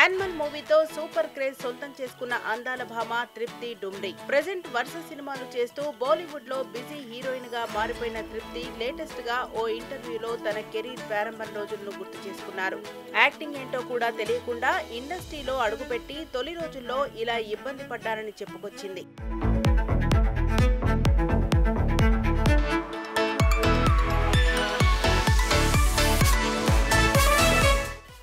Animal మూవీతో super craze సొంతం చేసుకున్న అందాల భామ తృప్తి డుమ్రి ప్రెజెంట్ వరుస సినిమాలు చేస్తూ బాలీవుడ్ లో బిజీ హీరోయిన్ గా మారిపోయిన తృప్తి లేటెస్ట్ గా ఓ ఇంటర్వ్యూలో తన కెరీర్ ప్రారంభం రోజులను గుర్తు చేసుకున్నారు. యాక్టింగ్ ఏంటో కూడా తెలియకుండా ఇండస్ట్రీలో అడుగుపెట్టి తొలి రోజుల్లో ఇలా ఇబ్బంది పడ్డారని చెప్పుకొచ్చింది.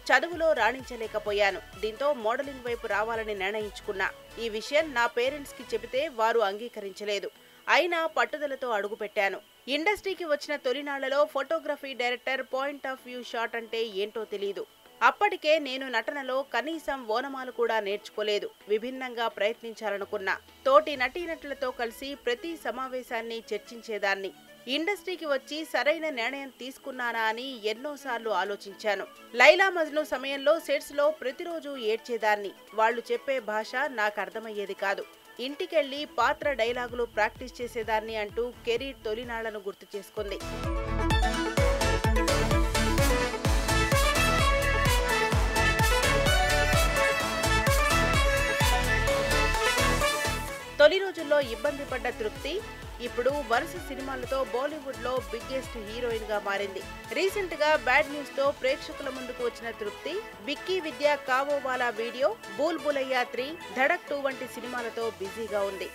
చదువులో రాణించలేకపోయాను. దీంతో మోడలింగ్ వైపు రావాలని నిర్ణయించుకున్నా. ఈ విషయం నా పేరెంట్స్ కి చెబితే వారు అంగీకరించలేదు. అయినా పట్టుదలతో అడుగుపెట్టాను. ఇండస్ట్రీకి వచ్చిన తొలినాళ్లలో photography director point of view shot అంటే ఏంటో తెలీదు. అప్పటికే నేను నటనలో కనీసం ఓనమాలు కూడా నేర్చుకోలేదు. విభిన్నంగా ప్రయత్నించాలనుకున్నా. తోటి నటీనటులతో కలిసి ప్రతి సమావేశాన్ని చర్చించేదాన్ని. ఇండస్ట్రీకి వచ్చి సరైన నిర్ణయం తీసుకున్నానా అని ఎన్నోసార్లు ఆలోచించాను. లైలా మజ్ను సమయంలో సెట్స్ లో ప్రతిరోజు ఏడ్చేదాన్ని. వాళ్లు చెప్పే భాష నాకు అర్థమయ్యేది కాదు. ఇంటికెళ్లి పాత్ర డైలాగులు ప్రాక్టీస్ చేసేదాన్ని అంటూ కెరీర్ తొలినాళ్లను గుర్తు చేసుకుంది. తొలి రోజుల్లో ఇబ్బంది పడ్డ తృప్తి ఇప్పుడు వరుస సినిమాలతో బాలీవుడ్ లో బిగ్గెస్ట్ హీరోయిన్ గా మారింది. రీసెంట్ గా బ్యాడ్ న్యూస్ తో ప్రేక్షకుల ముందుకు వచ్చిన తృప్తి బిక్కీ విద్య కావోవాలా వీడియో, బూల్ బులయ్యా 3, ధడక్ 2 వంటి సినిమాలతో బిజీగా ఉంది.